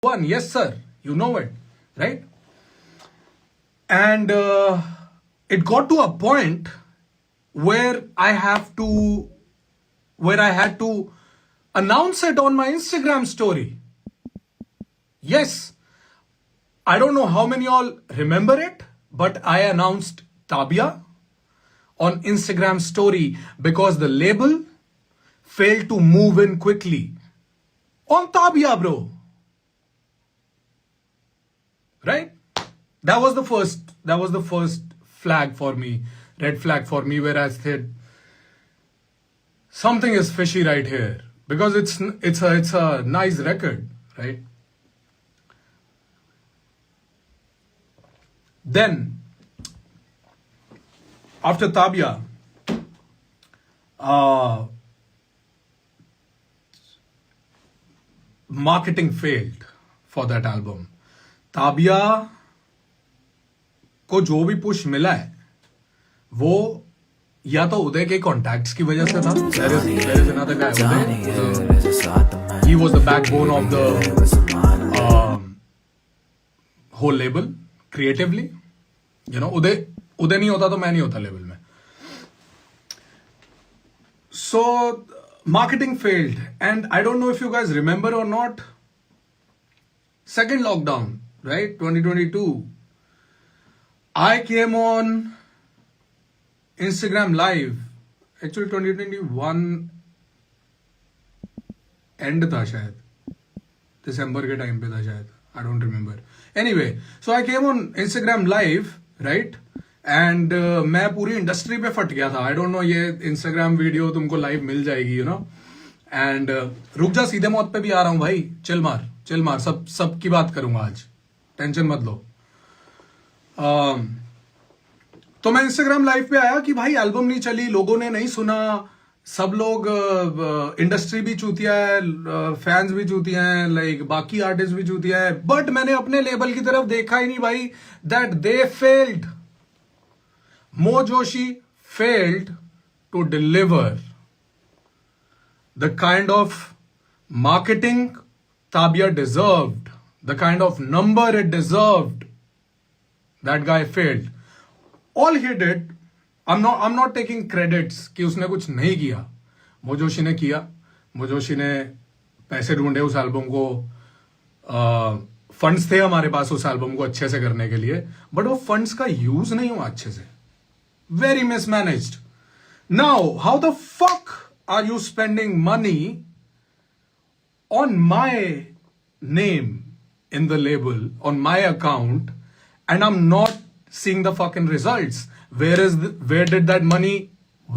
one. Yes, sir. You know it, right? And it got to a point where where I had to announce it on my Instagram story. Yes, I don't know how many y'all remember it, but I announced Tabia on Instagram story because the label failed to move in quickly. On Tabia, bro. Right? That was the first flag for me, red flag for me, where I said something is fishy right here, because it's a nice record, right? Then after Tabia, marketing failed for that album. Tabia को जो भी push मिला है वो या तो उदय के contacts की वजह से था. There is another guy, Uday. He was the backbone of the whole label creatively. You know, उदय नहीं होता तो मैं नहीं होता लेवल में. So marketing failed, and I don't know if you guys remember or not. Second lockdown, right? 2022. I came on Instagram live. Actually 2021 end था शायद, दिसंबर के टाइम पे था शायद. I don't remember. Anyway, so I came on Instagram live, right? And मैं पूरी industry पे फट गया था. I don't know, ये Instagram वीडियो तुमको लाइव मिल जाएगी, you know. And रुक जा, सीधे मौत पे भी आ रहा हूँ भाई. चिल मार, सब की बात करूंगा आज, टेंशन मत लो. तो मैं इंस्टाग्राम लाइव पे आया कि भाई एल्बम नहीं चली, लोगों ने नहीं सुना, सब लोग, इंडस्ट्री भी चूतिया है, फैंस भी चूतिया हैं, लाइक बाकी आर्टिस्ट भी चूतिया है. बट मैंने अपने लेबल की तरफ देखा ही नहीं भाई. That they failed. Mo Joshi failed to deliver the kind of marketing Tabia deserved, the kind of number it deserved. That guy failed. All he did, I'm not taking credits कि उसने कुछ नहीं किया. Mo Joshi ने किया. Mo Joshi ने पैसे ढूंढे उस एल्बम को. फंड्स थे हमारे पास उस एल्बम को अच्छे से करने के लिए, बट वो फंड्स का यूज नहीं हुआ अच्छे से. Very mismanaged. Now, how the fuck are you spending money on my name in the label, on my account, and I'm not seeing the fucking results? Where did that money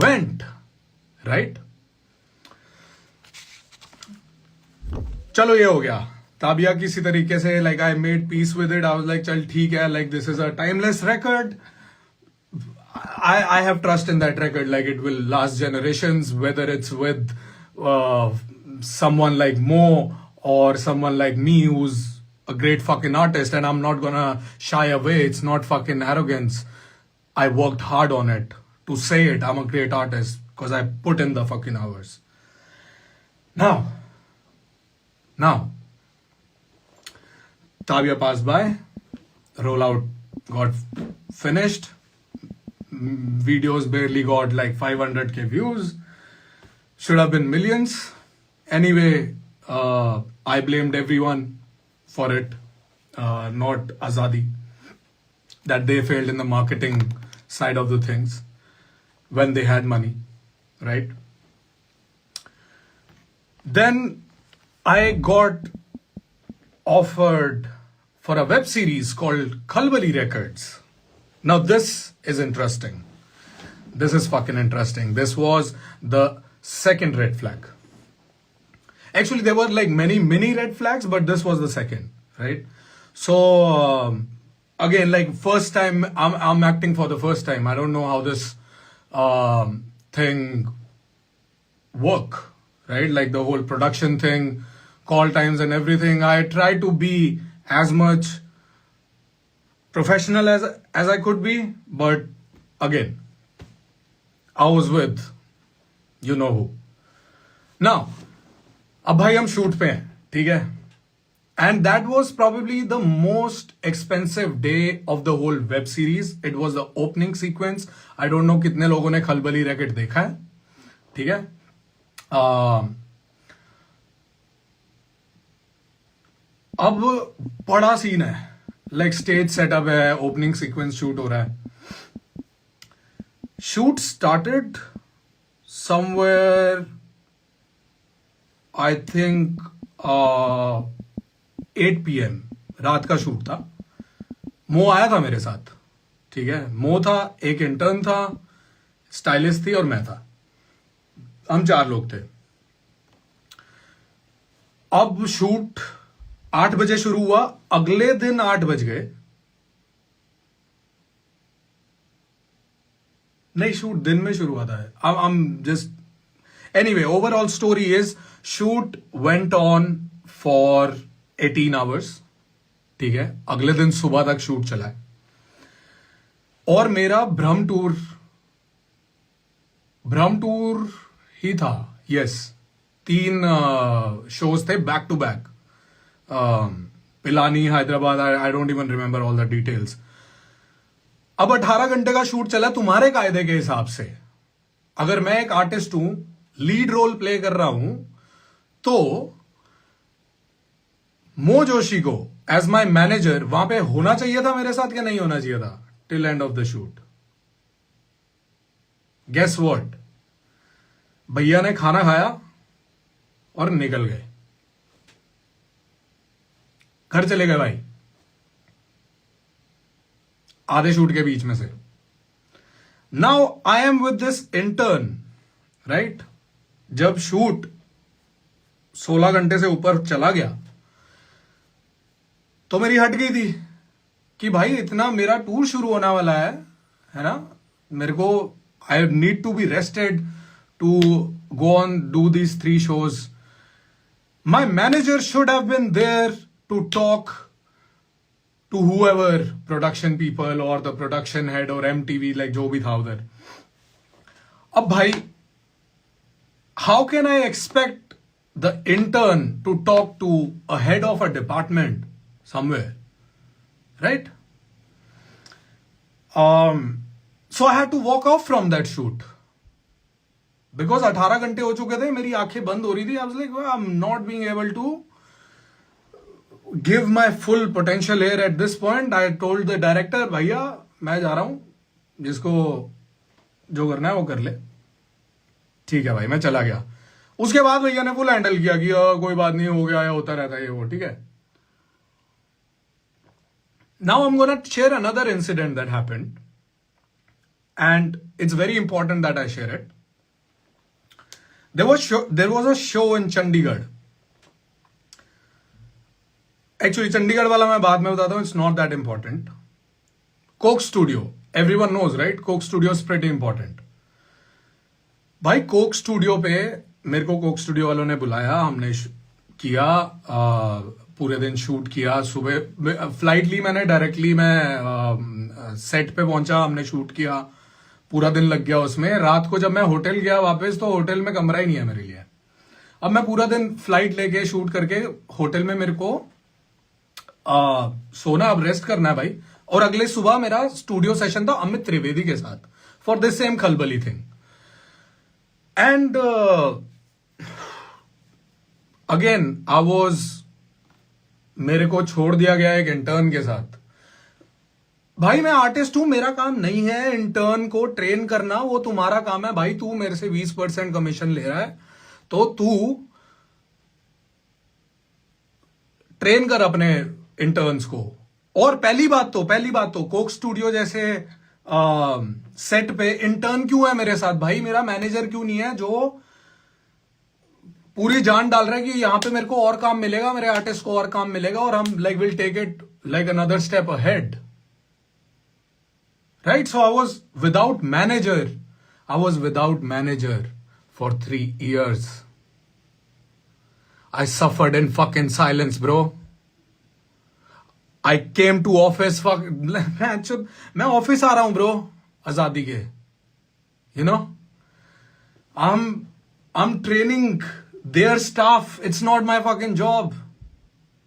went? Right? चलो ये हो गया. ताबिया किसी तरीके से, like, I made peace with it. I was like, चल ठीक है, like, this is a timeless record. I have trust in that record, like it will last generations, whether it's with someone like Mo or someone like me who's a great fucking artist, and I'm not gonna shy away. It's not fucking arrogance. I worked hard on it to say it. I'm a great artist because I put in the fucking hours. Now, Tabia passed by, rollout got finished. Videos barely got like 500k views. Should have been millions. Anyway, I blamed everyone for it, not Azadi, that they failed in the marketing side of the things when they had money, right? Then I got offered for a web series called Khalbali Records. Now this is interesting. This is fucking interesting. This was the second red flag. Actually, there were like many mini red flags, but this was the second, right? So again, like, first time I'm acting for the first time. I don't know how this thing work, right? Like the whole production thing, call times and everything. I tried to be as much professional as I could be, but again, I was with you know who. Now, अब भाई हम shoot पे हैं, ठीक है. And that was probably the most expensive day of the whole web series. It was the opening sequence. I don't know कितने लोगों ने खलबली रैकेट देखा है, ठीक है? अब बड़ा सीन है, लाइक स्टेज सेटअप है, ओपनिंग सीक्वेंस शूट हो रहा है. Shoot started somewhere, I think 8 PM रात का शूट था. मो आया था मेरे साथ, ठीक है? मो था, एक इंटर्न था, स्टाइलिस्ट थी और मैं था. हम 4 लोग थे. अब शूट 8 बजे शुरू हुआ, अगले दिन 8 बज गए. नहीं, शूट दिन में शुरू हुआ था. I'm just anyway, overall story is shoot went on for 18 hours, ठीक है? अगले दिन सुबह तक शूट चला है. और मेरा भ्रम टूर ही था. यस, 3 शोज थे back to back. Pilani, Hyderabad, I don't even remember all the details. अब 18 घंटे का शूट चला. तुम्हारे कायदे के हिसाब से अगर मैं एक आर्टिस्ट हूं, लीड रोल प्ले कर रहा हूं, तो मो जोशी को एज माई मैनेजर वहां पे होना चाहिए था मेरे साथ, या नहीं होना चाहिए था till end of the shoot? Guess what? भैया ने खाना खाया और निकल गए, घर चले गए भाई, आधे शूट के बीच में से. Now I am with this intern, right? जब शूट 16 घंटे से ऊपर चला गया तो मेरी हट गई थी कि भाई इतना मेरा टूर शुरू होने वाला है ना? मेरे को I need to be rested to go on do these 3 shows. My manager should have been there to talk to whoever, production people और द प्रोडक्शन हेड और MTV, लाइक जो भी था उधर. अब भाई, how can I expect the intern to talk to a head of a department somewhere, right? So I had to walk off from that shoot because 18 घंटे हो चुके थे, मेरी आंखें बंद हो रही थी. I was like, I'm not being able to give my full potential here at this point. I told the director, भैया मैं जा रहा हूं, जिसको जो करना है वो कर ले. ठीक है भाई, मैं चला गया. उसके बाद भैया ने फुल हैंडल किया कि कोई बात नहीं, हो गया, होता रहता है ये वो, ठीक है? Now I'm going to share another incident that happened, and it's very important that I share it. There was a show in Chandigarh. Actually, Chandigarh वाला मैं बाद में बताता हूँ. It's not that important. Coke Studio, everyone knows, right? Coke Studio is pretty important. भाई Coke studio पे मेरे को कोक स्टूडियो वालों ने बुलाया, हमने किया, पूरे दिन शूट किया. सुबह फ्लाइट ली मैंने, डायरेक्टली मैं सेट पे पहुंचा, हमने शूट किया, पूरा दिन लग गया उसमें. रात को जब मैं होटल गया वापस, तो होटल में कमरा ही नहीं है मेरे लिए. अब मैं पूरा दिन फ्लाइट लेके शूट करके होटल में, मेरे को सोना, अब रेस्ट करना है भाई. और अगले सुबह मेरा स्टूडियो सेशन था अमित त्रिवेदी के साथ फॉर दिस सेम खलबली थिंग. एंड अगेन मेरे को छोड़ दिया गया एक इंटर्न के साथ. भाई मैं आर्टिस्ट हूं, मेरा काम नहीं है इंटर्न को ट्रेन करना, वो तुम्हारा काम है. भाई तू मेरे से 20% कमीशन ले रहा है, तो तू ट्रेन कर अपने इंटर्न्स को. और पहली बात तो कोक स्टूडियो जैसे सेट पे इंटर्न क्यों है मेरे साथ? भाई मेरा मैनेजर क्यों नहीं है, जो पूरी जान डाल रहा है कि यहां पे मेरे को और काम मिलेगा, मेरे आर्टिस्ट को और काम मिलेगा, और हम like will take it like another step ahead, right? So I was without manager for 3 years. I suffered in fucking silence, bro. I came to office, मैं ऑफिस आ रहा हूं ब्रो आजादी के, you know? I'm training their staff. It's not my fucking job.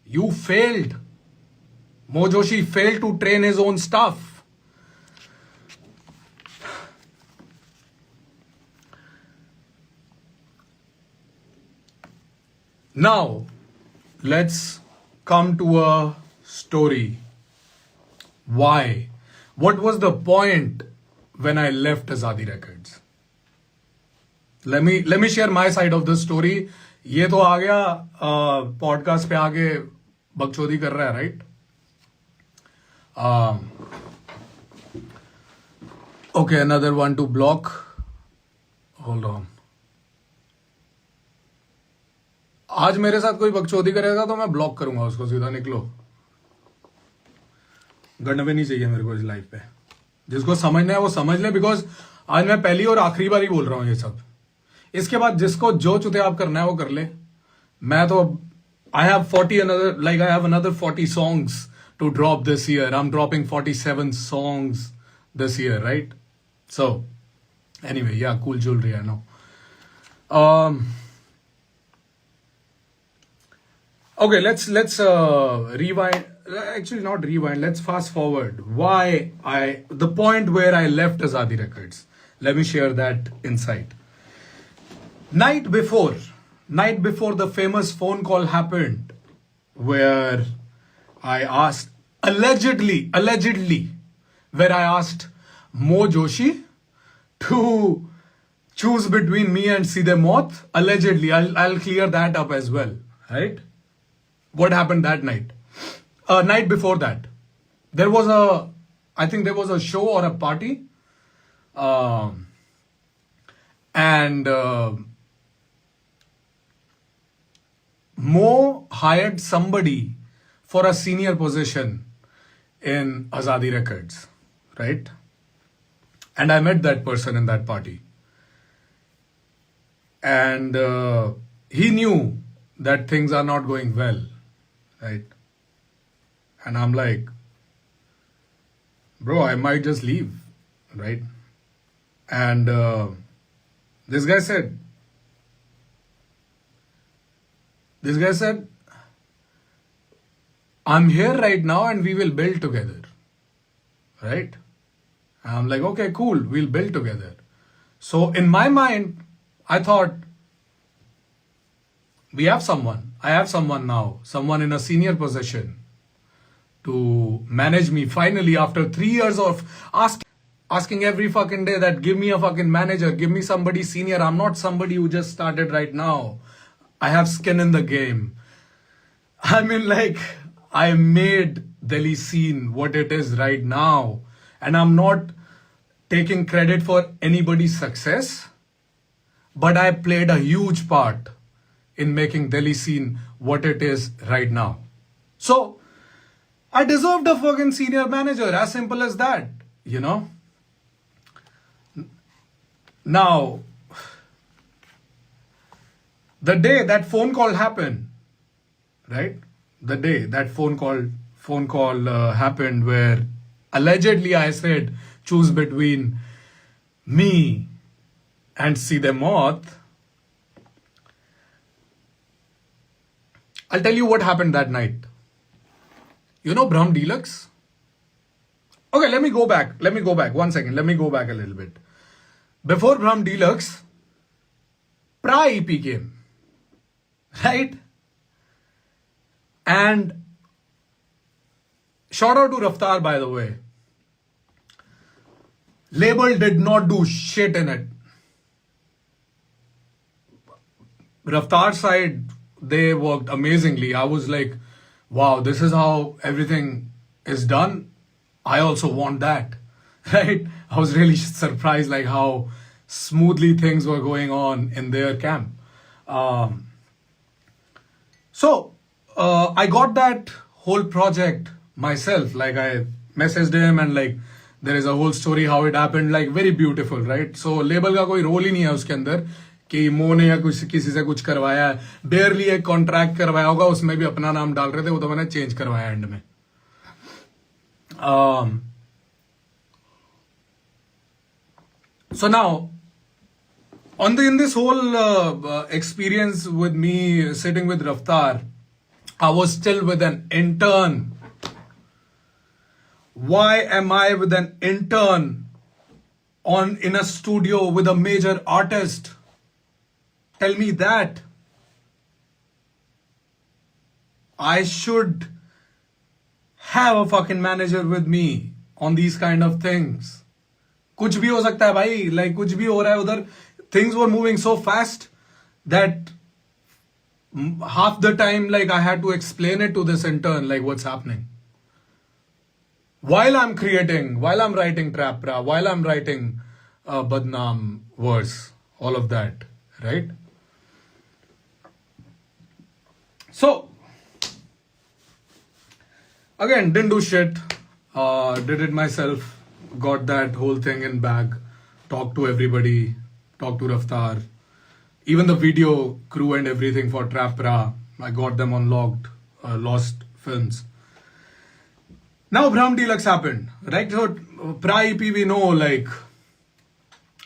You failed. Mo Joshi failed to train his own staff. Now, let's come to a story. Why? What was the point when I left Azadi Records? Let me share my side of the story. ये तो आ गया podcast पे आके बकचोदी कर रहा है, right? Okay, another one to block. Hold on. आज मेरे साथ कोई बकचोदी करेगा तो मैं ब्लॉक करूंगा उसको, सीधा निकलो. गंडवे नहीं चाहिए मेरे को इस लाइफ पे. जिसको समझना है वो समझ ले, बिकॉज आज मैं पहली और आखिरी बार ही बोल रहा हूं ये सब. इसके बाद जिसको जो चुते आप करना है वो कर ले. मैं तो I have 40 another, like I have another 40 songs to drop this year. I'm dropping 47 songs this year, right? So anyway, yeah, cool jewelry, I know. Okay, let's rewind. Actually, not rewind. Let's fast forward. The point where I left Azadi Records. Let me share that insight. Night before the famous phone call happened, where I asked, allegedly, where I asked Mo Joshi to choose between me and Seedhe Maut. Allegedly, I'll clear that up as well, right? What happened that night? Night before that, I think there was a show or a party, and Mo hired somebody for a senior position in Azadi Records, right? And I met that person in that party. And he knew that things are not going well, right? And I'm like, bro, I might just leave, right? And this guy said, I'm here right now and we will build together, right? And I'm like, okay, cool, we'll build together. So in my mind, I thought, I have someone now, someone in a senior position to manage me finally after 3 years of asking every fucking day that give me a fucking manager, give me somebody senior. I'm not somebody who just started right now. I have skin in the game. I mean, like, I made Delhi scene what it is right now. And I'm not taking credit for anybody's success, but I played a huge part in making Delhi scene what it is right now. So, I deserved a fucking senior manager, as simple as that, you know? Now, the day that phone call happened, right? The day that phone call happened, where allegedly I said, choose between me and Seedhe Maut. I'll tell you what happened that night. You know Brahm Deluxe? Okay, let me go back. 1 second. Let me go back a little bit. Before Brahm Deluxe, Pra EP came. Right? And shout out to Raftaar, by the way. Label did not do shit in it. Raftaar side, they worked amazingly. I was like, wow, this is how everything is done. I also want that, right? I was really surprised like how smoothly things were going on in their camp. So I got that whole project myself. Like I messaged him and like there is a whole story how it happened, like very beautiful, right? So label का कोई role ही नहीं है उसके अंदर कि मो ने या किसी से कुछ करवाया है. बेयरली एक कॉन्ट्रैक्ट करवाया होगा, उसमें भी अपना नाम डाल रहे थे, वो तो मैंने चेंज करवाया एंड में. So now, in this whole experience with me sitting with Raftaar, I was still with an intern. Why am I with an intern in a studio with a major artist? Tell me that. I should have a fucking manager with me on these kind of things. कुछ भी हो सकता है भाई, like कुछ भी हो रहा है उधर. Things were moving so fast that half the time like I had to explain it to this intern like what's happening. While I'm creating, while I'm writing Trap Ra, while I'm writing Badnaam verse, all of that, right? So, again, didn't do shit. Did it myself. Got that whole thing in bag. Talked to everybody. Talked to Raftar. Even the video crew and everything for Trap Ra. I got them on Lost Films. Now Brahm Deluxe happened. Right? So, Pra EP we know like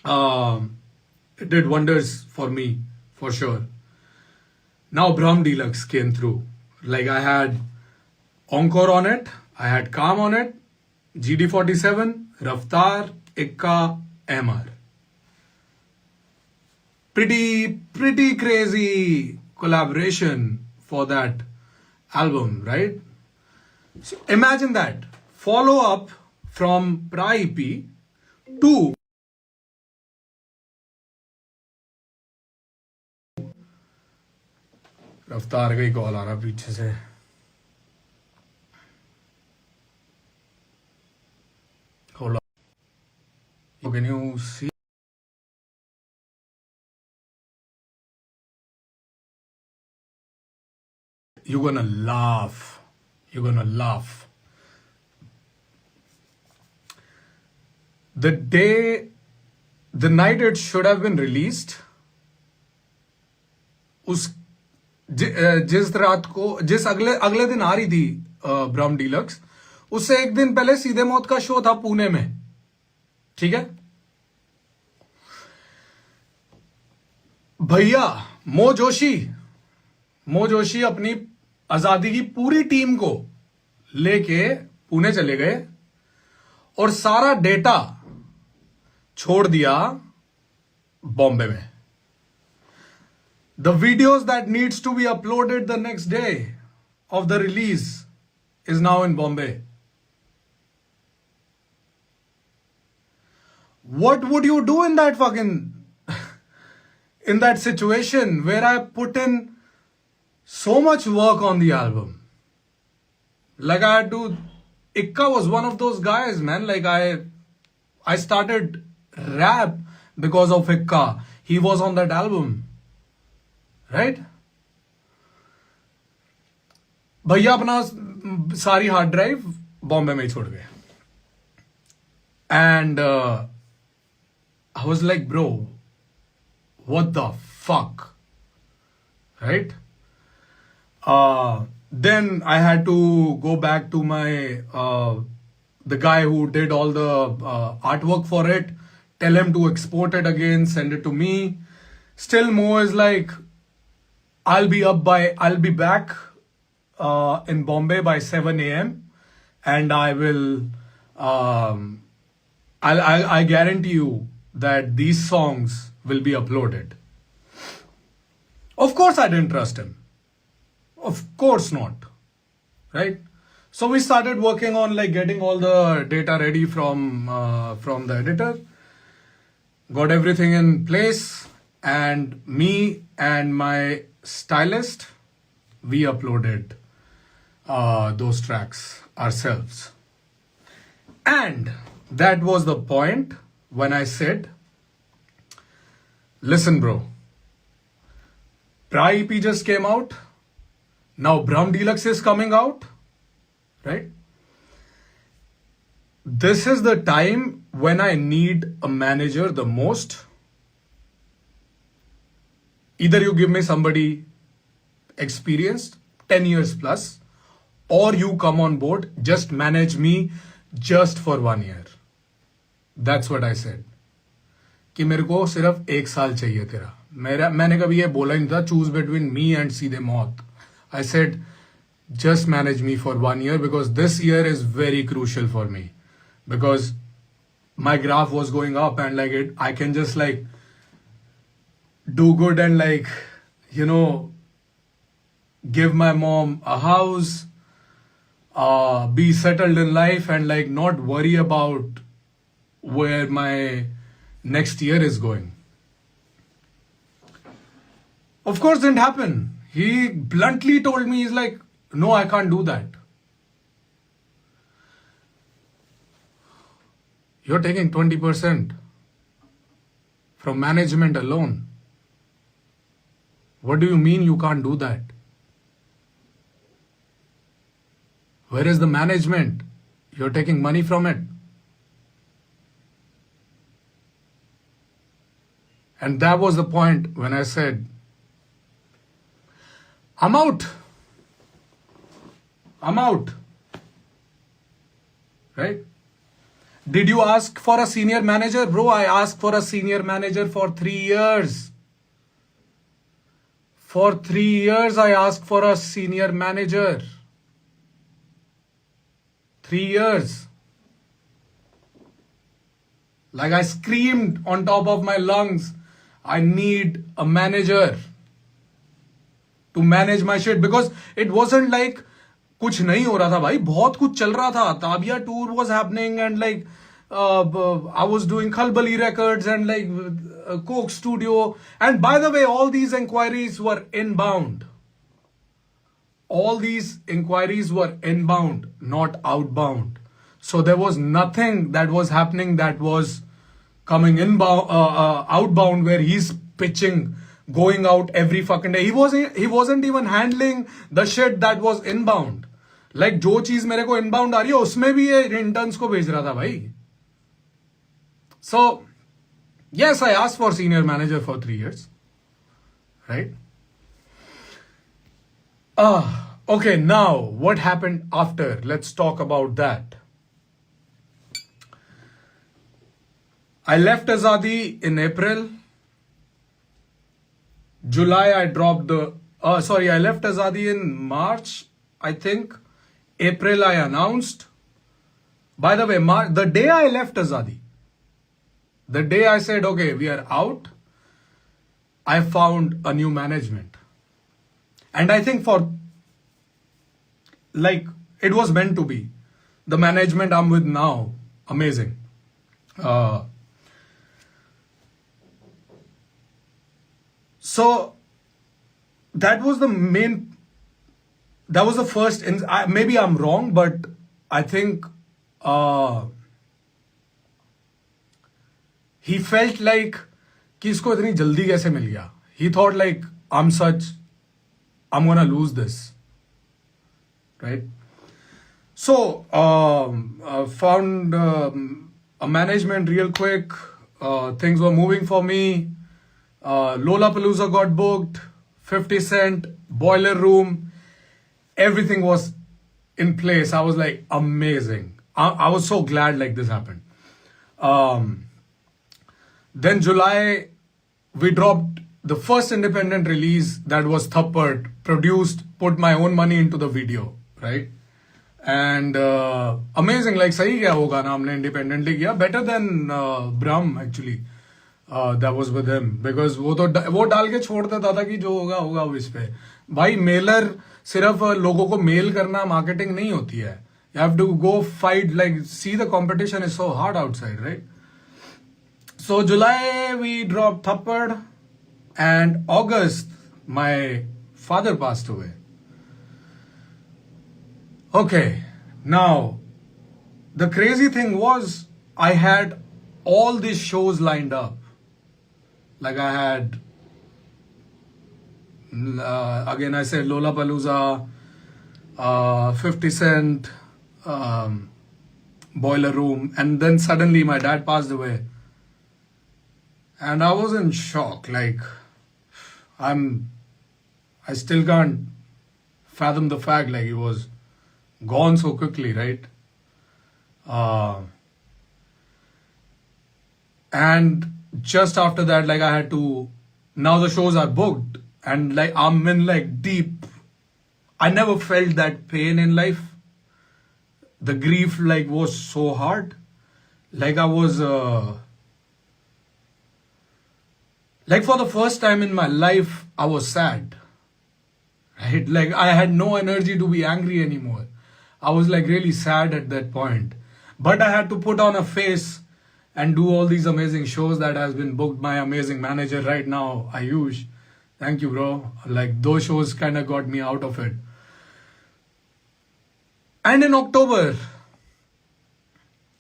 it did wonders for me, for sure. Now Brahm Deluxe came through. Like I had Encore on it, I had Calm on it, GD47, Raftar, Ikka, MR. Pretty crazy collaboration for that album, right? So imagine that. Follow up from Pra EP to रफ्तार का ही call आ रहा पीछे से. Hold on. Can you see? You're gonna laugh. You're gonna laugh. The night it should have been released, जिस रात को जिस अगले दिन आ रही थी ब्रह्म डीलक्स, उससे एक दिन पहले सीधे मौत का शो था पुणे में. ठीक है भैया. मो जोशी अपनी आजादी की पूरी टीम को लेके पुणे चले गए और सारा डेटा छोड़ दिया बॉम्बे में. The videos that needs to be uploaded the next day of the release is now in Bombay. What would you do in that in that situation where I put in so much work on the album? Like I had to, Ikka was one of those guys, man. Like I started rap because of Ikka. He was on that album. Right भैया अपना सारी hard drive Bombay में ही छोड़ गए. And I was like bro what the fuck, right? Then I had to go back to my the guy who did all the artwork for it, tell him to export it again, send it to me. Still Mo is like, I'll be back in Bombay by 7 a.m. and I will I guarantee you that these songs will be uploaded. Of course I didn't trust him. Of course not. Right? So we started working on like getting all the data ready from the editor. Got everything in place, and me and my stylist, we uploaded those tracks ourselves. And that was the point when I said, listen bro, Pra EP just came out, now Brahm Deluxe is coming out, right? This is the time when I need a manager the most. Either you give me somebody experienced, 10 years plus, or you come on board, just manage me just for 1 year. That's what I said. कि मेरे को सिर्फ 1 साल चाहिए तेरा. मैंने कभी ये बोला नहीं था, चूज बिटवीन मी एंड सीधे मौत. I said, just manage me for 1 year, because this year is very crucial for me, because my graph was going up, and like I can just like do good and like, you know, give my mom a house, be settled in life, and like not worry about where my next year is going. Of course, didn't happen. He bluntly told me, he's like, no, I can't do that. You're taking 20% from management alone. What do you mean you can't do that? Where is the management? You're taking money from it. And that was the point when I said, I'm out. I'm out. Right? Did you ask for a senior manager? Bro, I asked for a senior manager for 3 years. For 3 years, I asked for a senior manager. 3 years. Like I screamed on top of my lungs, I need a manager to manage my shit, because it wasn't like कुछ नहीं हो रहा था भाई, बहुत कुछ चल रहा था. Tabia tour was happening, and like I was doing Khalbali Records and like Coke Studio. And by the way, all these inquiries were inbound. All these inquiries were inbound, not outbound. So there was nothing that was happening that was coming inbound, outbound, where he's pitching, going out every fucking day. He wasn't even handling the shit that was inbound. Like जो चीज मेरे को inbound आ रही है, उसमें भी ये interns को भेज रहा था भाई. So yes, I asked for senior manager for 3 years, right? Okay, now what happened after? Let's talk about that. I left Azadi in April. July, I dropped the. I left Azadi in March, I think. April, I announced. By the way, the day I left Azadi, the day I said, okay, we are out, I found a new management. And I think it was meant to be. The management I'm with now, amazing. So that was the first, maybe I'm wrong, but I think he felt like कि इसको इतनी जल्दी कैसे मिल गया. He thought like, I'm gonna lose this. Right? So, found a management real quick. Things were moving for me. Lollapalooza got booked. 50 Cent, Boiler Room. Everything was in place. I was like, amazing. I was so glad like this happened. Then July, we dropped the first independent release, that was Thappad, produced, put my own money into the video, right? And amazing, like sahi gaya wo gana humne independently kiya, better than Brahm actually. That was with him, because वो डाल के छोड़ देता था कि जो होगा होगा इस पे. भाई मेलर सिर्फ लोगों को मेल करना मार्केटिंग नहीं होती है. You have to go fight, like see the competition is so hard outside, right? So July we dropped Thappad, and August my father passed away. Okay, now the crazy thing was I had all these shows lined up. Like I had, again I said Lollapalooza, 50 Cent, Boiler Room, and then suddenly my dad passed away. And I was in shock, like I still can't fathom the fact like he was gone so quickly, right? And just after that, like I had to, now the shows are booked, and like I'm in like deep I never felt that pain in life. The grief like was so hard. Like I was like for the first time in my life, I was sad. Right? Like I had no energy to be angry anymore. I was like really sad at that point. But I had to put on a face and do all these amazing shows that has been booked. My amazing manager right now, Ayush. Thank you, bro. Like those shows kind of got me out of it. And in October,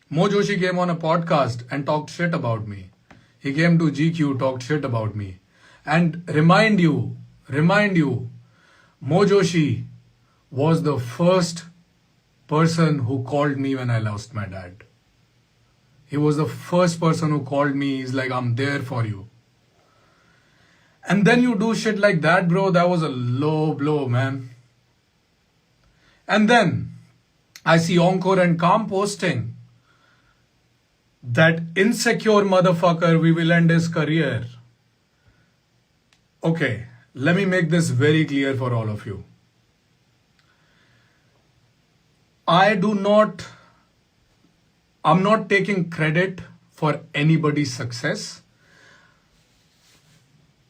Mo Joshi came on a podcast and talked shit about me. He came to GQ, talked shit about me. And remind you, Mo Joshi was the first person who called me when I lost my dad. He was the first person who called me. He's like, I'm there for you. And then you do shit like that, bro. That was a low blow, man. And then I see Encore and Calm posting that insecure motherfucker, we will end his career. Okay, let me make this very clear for all of you. I'm not taking credit for anybody's success.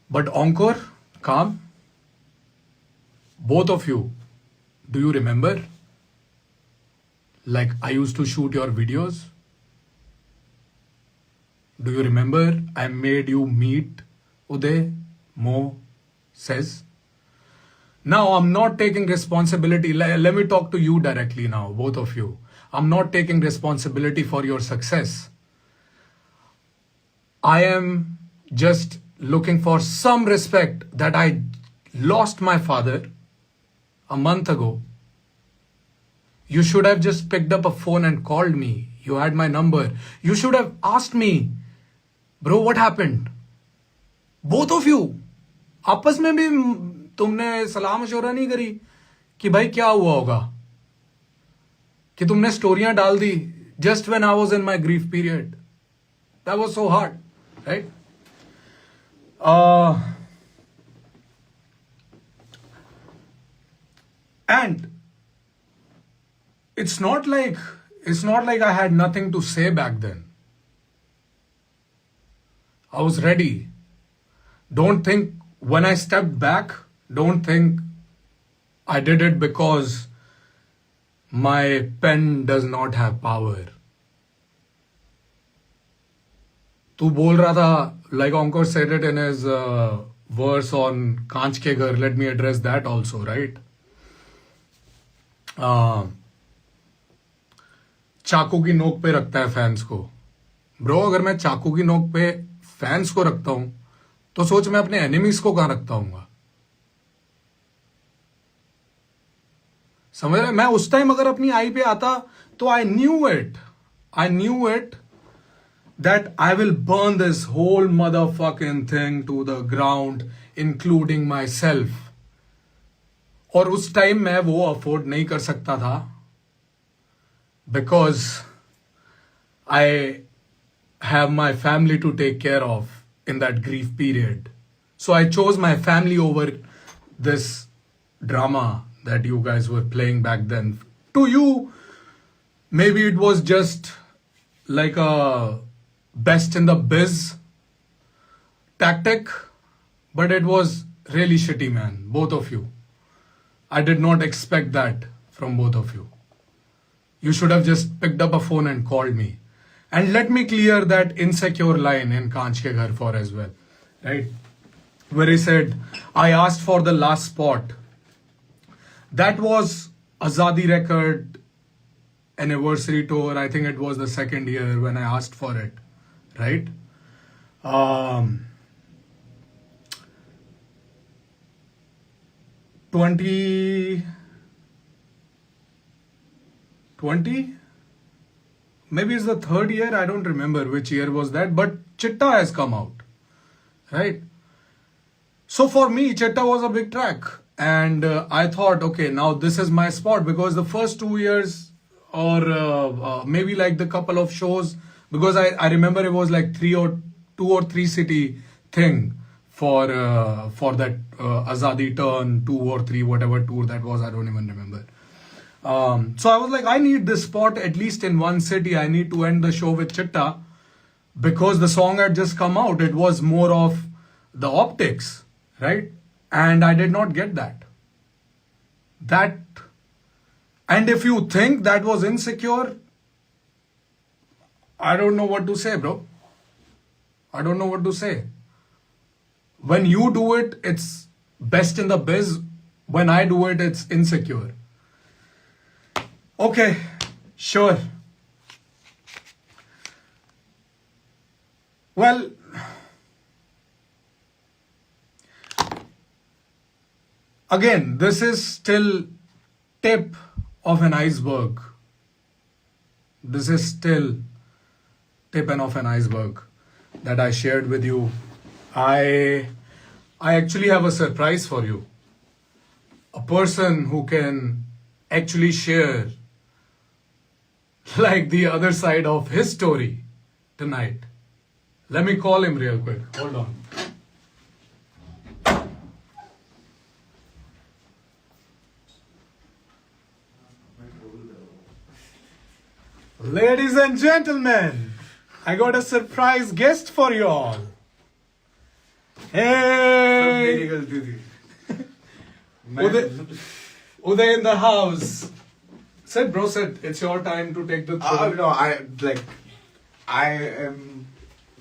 But Encore, Calm, both of you, do you remember? Like I used to shoot your videos. Do you remember I made you meet Uday, Mo, says? Now I'm not taking responsibility. Let me talk to you directly now, both of you. I'm not taking responsibility for your success. I am just looking for some respect that I lost my father a month ago. You should have just picked up a phone and called me. You had my number. You should have asked me, bro, what happened? Both of you. आपस में भी तुमने सलाह मशवरा नहीं करी कि भाई क्या हुआ होगा, कि तुमने स्टोरियां डाल दी just when I was in my grief period. That was so hard, right? And it's not like I had nothing to say back then. I was ready. Don't think when I stepped back, don't think I did it because my pen does not have power. तू बोल रहा था, like Encore said it in his verse on Kaanch Ke Ghar, let me address that also, right? चाकू की नोक पे रखता है फैंस को. ब्रो, अगर मैं चाकू की नोक पे फैंस को रखता हूं तो सोच मैं अपने एनिमीज को कहां रखता हूंगा. समझ रहे? मैं उस टाइम अगर अपनी आई पे आता तो I knew it that I will burn this whole motherfucking thing to the ground, including myself. और उस टाइम मैं वो अफोर्ड नहीं कर सकता था because I have my family to take care of in that grief period. So I chose my family over this drama that you guys were playing back then. To you, maybe it was just like a best in the biz tactic, but it was really shitty, man. Both of you. I did not expect that from both of you. You should have just picked up a phone and called me. And let me clear that insecure line in Kaanch Ke Ghar for as well, right? Where he said, I asked for the last spot. That was Azadi record anniversary tour. I think it was the second year when I asked for it, right? 2020, maybe it's the third year. I don't remember which year was that, but Chitta has come out, right? So for me, Chitta was a big track, and I thought, okay, now this is my spot, because the first 2 years or maybe like the couple of shows, because I remember it was like 2 or 3 city thing. for that Azadi Turn 2 or 3, whatever tour that was, I don't even remember. So I was like, I need this spot at least in one city. I need to end the show with Chitta because the song had just come out. It was more of the optics, right? And I did not get that. And if you think that was insecure, I don't know what to say, bro. I don't know what to say. When you do it, it's best in the biz. When I do it, it's insecure. Okay, sure. Well, again, this is still tip of an iceberg. This is still tip of an iceberg that I shared with you. I actually have a surprise for you. A person who can actually share like the other side of his story tonight. Let me call him real quick. Hold on. Ladies and gentlemen, I got a surprise guest for you all. Hey! Uday in the house. Sit, bro, sit. It's your time to take the throne. No,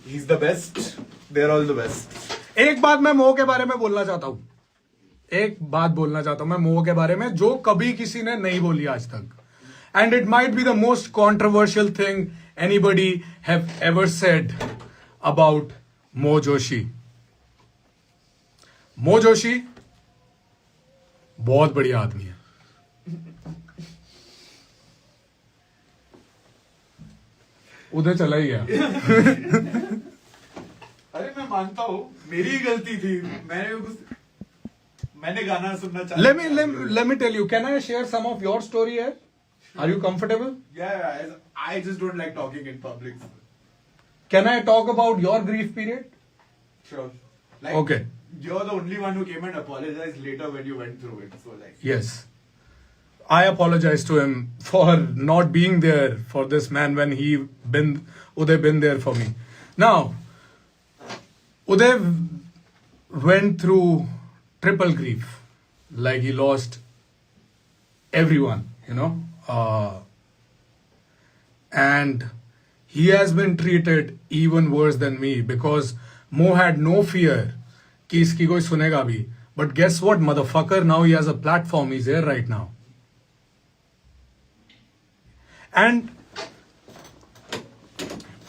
he's the best. They're all the best. एक बात मैं मोह के बारे में बोलना चाहता हूँ. एक बात बोलना चाहता हूँ मैं मोह के बारे में जो कभी किसी ने नहीं बोली आज तक. And it might be the most controversial thing anybody have ever said about Moh Joshi. Moh Joshi बहुत बढ़िया आदमी है. उधर चला ही गया. अरे मैं मानता हूँ मेरी ही गलती थी. मैंने गाना सुनना चाहा. Let me tell you. Can I share some of your story here? Are you comfortable? Yeah, I just don't like talking in public. Can I talk about your grief period? Sure. Like, Okay. You're the only one who came and apologized later when you went through it. So like. Yes. I apologize to him for not being there for this man when Uday been there for me. Now, Uday went through triple grief. Like he lost everyone, you know. And he has been treated even worse than me because Moh had no fear कि इसकी कोई सुनेगा भी. But guess what, motherfucker? Now he has a platform. He's here right now. And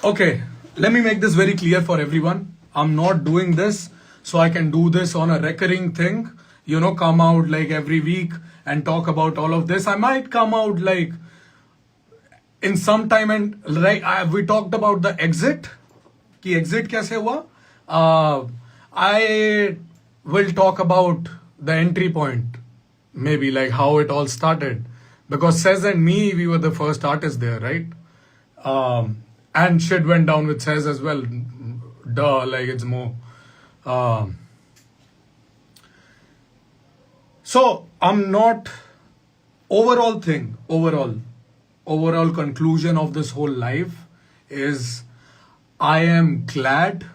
okay, let me make this very clear for everyone. I'm not doing this so I can do this on a recurring thing. You know, come out like every week and talk about all of this. I might come out like in some time and like we talked about the exit. कि exit कैसे हुआ? I will talk about the entry point, maybe like how it all started. Because Sez and me, we were the first artists there, right? And shit went down with Sez as well. Duh, like it's more. So I'm not overall conclusion of this whole life is I am glad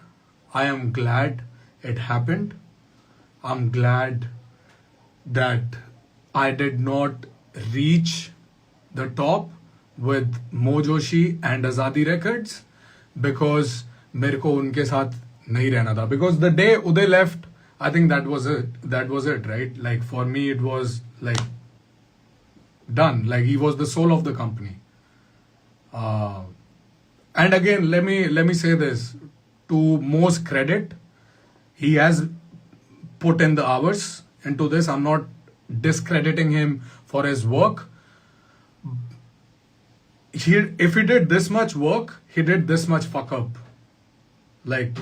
it happened. I'm glad that I did not reach the top with Moh Joshi and Azadi Records because मेरे को उनके साथ नहीं रहना था. Because the day Uday left, I think that was it, right? Like for me, it was like done. Like he was the soul of the company. And again, let me say this to Moh's credit, he has put in the hours into this. I'm not discrediting him for his work. If he did this much work, he did this much fuck up. Like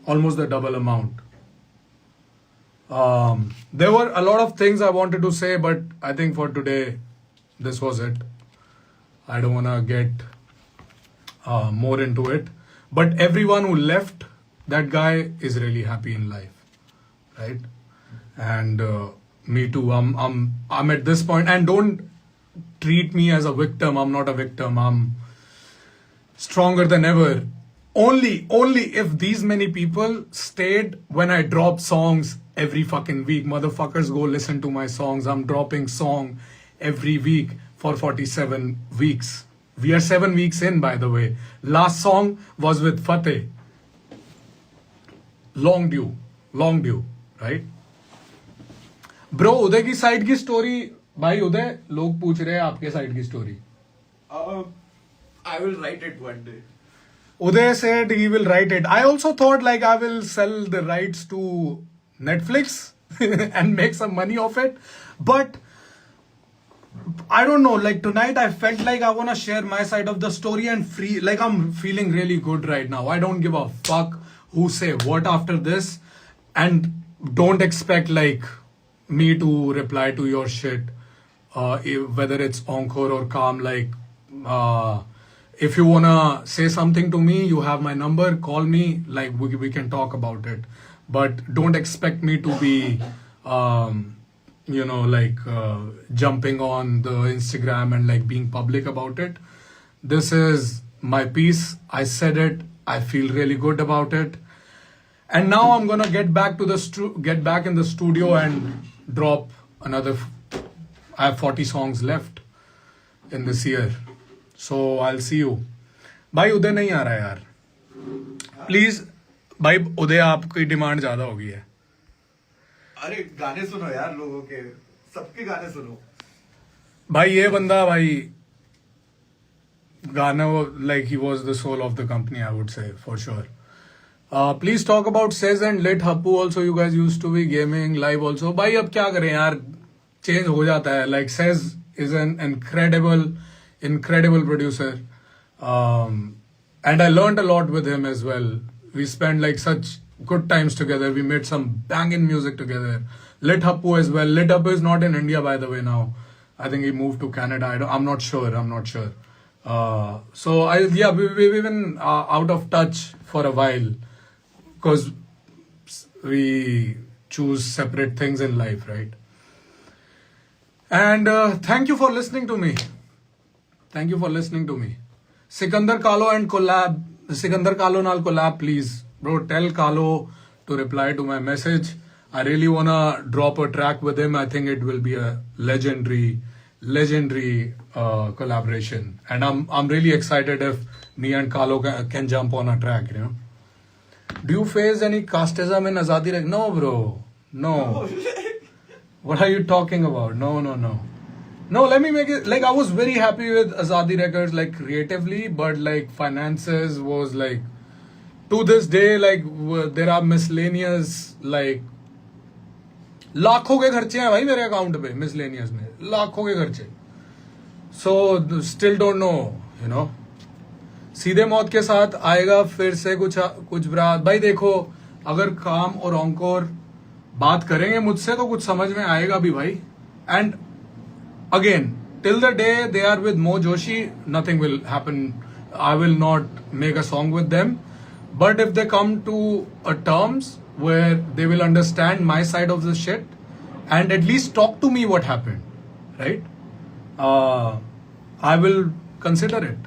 almost the double amount. There were a lot of things I wanted to say, but I think for today, this was it. I don't want to get more into it. But everyone who left that guy is really happy in life, right? And me too. I'm at this point, and don't treat me as a victim. I'm not a victim. I'm stronger than ever. Only if these many people stayed when I drop songs every fucking week. Motherfuckers, go listen to my songs. I'm dropping song every week for 47 weeks. We are 7 weeks in, by the way. Last song was with Fateh. Long due, right? Bro Uday की side की story भाई उदय लोग पूछ रहे हैं आपके side की story I will write it one day. Uday said he will write it. I also thought like I will sell the rights to Netflix and make some money of it. But I don't know, like tonight I felt like I want to share my side of the story and free, like I'm feeling really good right now. I don't give a fuck who say what after this, and don't expect like me to reply to your shit, whether it's Encore or Calm. Like, if you wanna say something to me, you have my number, call me, like we can talk about it. But don't expect me to be, jumping on the Instagram and like being public about it. This is my piece. I said it. I feel really good about it. And now I'm gonna get back in the studio and drop another. I have 40 songs left in this year. So I'll see you. भाई उदय नहीं आ रहा है यार. Please, भाई उदय आपकी demand ज्यादा हो गई है. अरे गाने सुनो यार लोगों के, सबके गाने सुनो. भाई ये बंदा भाई गाना like he was the soul of the company, I would say for sure. Please talk about Sez and Lit Happu also. You guys used to be gaming live also. भाई अब क्या करें यार, चेंज हो जाता है. Like Sez is an incredible producer, and I learned a lot with him as well. We spent like such good times together. We made some banging music together. Lit Happu as well. Lit Happu is not in India, by the way, now. I think he moved to Canada. I'm not sure. We've been out of touch for a while because we choose separate things in life, right? And thank you for listening to me. Sikandar Kalo nal collab, please. Bro, tell Kalo to reply to my message. I really wanna drop a track with him. I think it will be a legendary collaboration. And I'm really excited if me and Kalo can jump on a track, you know. Do you face any casteism in Azadi? No, bro. No. What are you talking about? No. No, let me make it, like I was very happy with Azadi Records, like creatively, but like finances was like, to this day, like there are miscellaneous, like लाखों के खर्चे हैं भाई मेरे account पे miscellaneous में, लाखों के खर्चे. So still don't know, you know. सीधे मौत के साथ आएगा फिर से कुछ ब्रा. भाई देखो, अगर काम और ऑनकोर बात करेंगे मुझसे तो कुछ समझ में आएगा भी भाई. And again, till the day they are with Mo Joshi, nothing will happen. I will not make a song with them. But if they come to a terms where they will understand my side of the shit and at least talk to me what happened, right? I will consider it.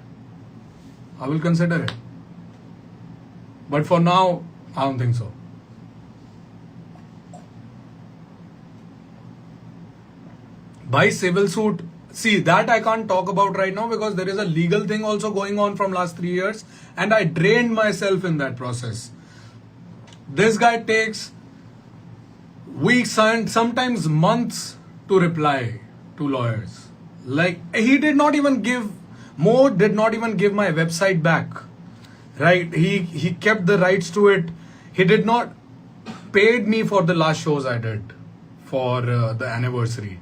But for now, I don't think so. By civil suit, see that I can't talk about right now because there is a legal thing also going on from last 3 years and I drained myself in that process. This guy takes weeks and sometimes months to reply to lawyers. Like he did not even give my website back. Right? He kept the rights to it. He did not paid me for the last shows I did for the anniversary.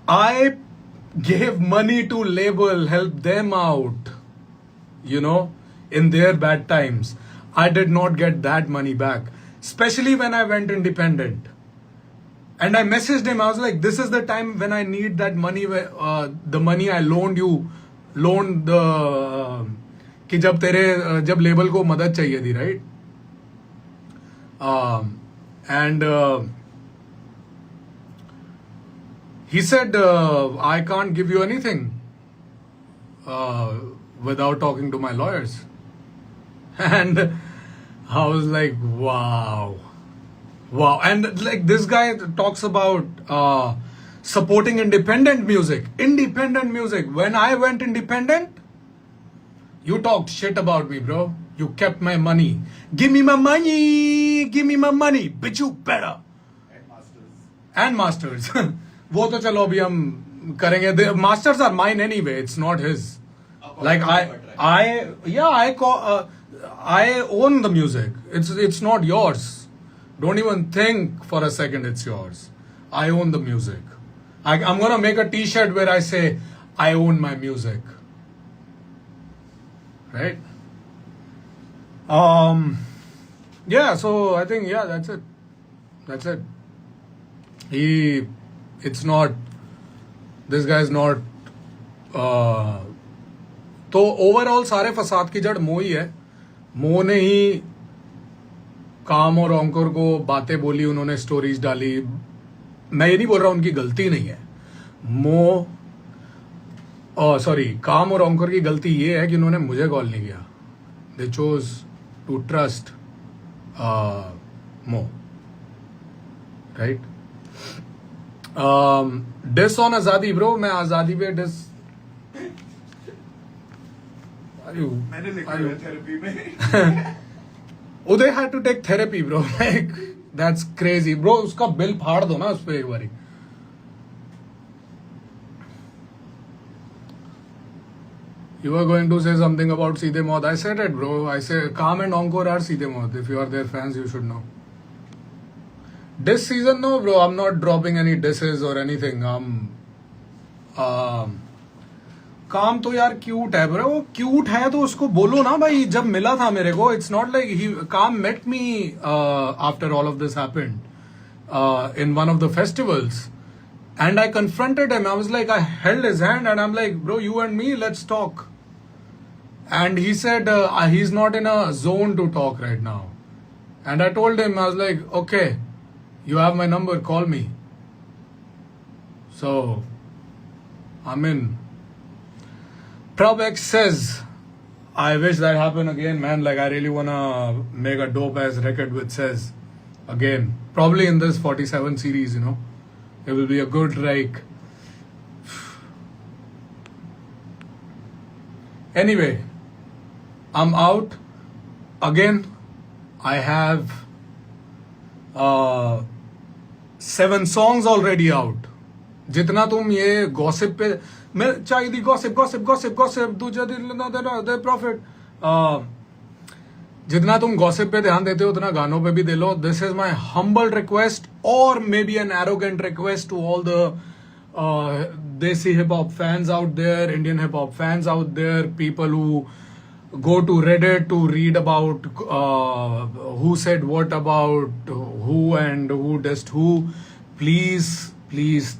I gave money to label, help them out, you know, in their bad times. I did not get that money back, especially when I went independent. And I messaged him. I was like, this is the time when I need that money, the money I loaned the कि जब label को मदद चाहिए थी, right? And he said, I can't give you anything without talking to my lawyers. And I was like, wow. And like this guy talks about supporting independent music. When I went independent, you talked shit about me, bro. You kept my money. Give me my money. Bitch, you better. And masters. वो तो चलो अभी हम करेंगे. The masters are mine anyway. It's not his. Like I own the music. It's not yours. Don't even think for a second it's yours. I own the music. I'm gonna make a T-shirt where I say I own my music. Right? Yeah. So I think that's it. It's not, this guy is not, तो overall सारे फसाद की जड़ मो ही है. मो ने ही काम और ऑंकर को बातें बोली, उन्होंने स्टोरीज डाली. मैं ये नहीं बोल रहा उनकी गलती नहीं है. काम और ऑंकर की गलती ये है कि उन्होंने मुझे कॉल नहीं किया. They chose to trust Mo, right? Diss on Azadi bro. मैं आजादी पे डिस मैंने लिखा है थेरेपी में. Uday had to take therapy bro. Like that's crazy bro. उसका बिल फाड़ दो ना उस पे एक बारी. You were going to say something about Seedhe Maut. I said it, bro. I say Calm and Encore are Seedhe Maut. If you are their fans, you should know. This season, no, bro. I'm not dropping any disses or anything. काम तो यार cute है bro. वो cute है तो उसको बोलो ना भाई. जब मिला था मेरे को, it's not like he came met me after all of this happened in one of the festivals. And I confronted him. I was like, I held his hand and I'm like, bro, you and me, let's talk. And he said, he's not in a zone to talk right now. And I told him, I was like, okay, you have my number, call me. So, I'm in. Prabh X says, I wish that happened again, man. Like, I really want to make a dope ass record with Says again. Probably in this 47 series, you know. It will be a good, like... Anyway, I'm out. Again, I have 7 songs already out. जितना तुम ये gossip पे... मैं चाहिए थी gossip, दूसरा दिन profit. जितना तुम गॉसिप पे ध्यान देते हो उतना गानों पे भी दे लो. This is my humble request और maybe an arrogant request to all the desi hip hop fans out there, Indian hip hop fans out there, people who go to Reddit to read about who said what about who and who dissed who. Please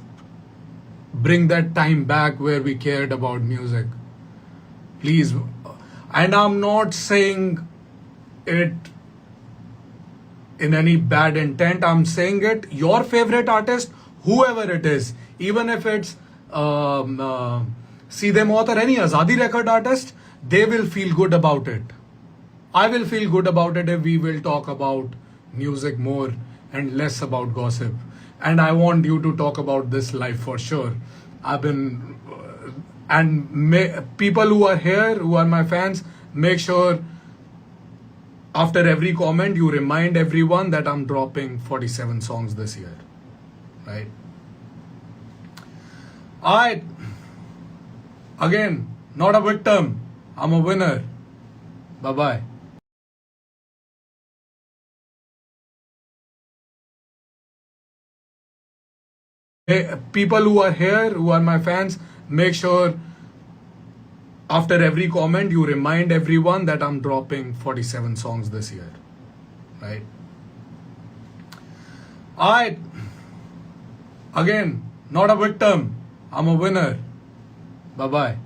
bring that time back where we cared about music. Please. And I'm not saying it in any bad intent. I'm saying it, your favorite artist, whoever it is, even if it's Seedhe Maut or any Azadi record artist, they will feel good about it. I will feel good about it if we will talk about music more and less about gossip. And I want you to talk about this live for sure. I've been people who are here, who are my fans, make sure after every comment you remind everyone that I'm dropping 47 songs this year. Right? Alright. Again, not a victim. I'm a winner. Bye-bye. Hey, people who are here, who are my fans, make sure after every comment you remind everyone that I'm dropping 47 songs this year. Right? Alright. Again, not a victim. I'm a winner. Bye-bye.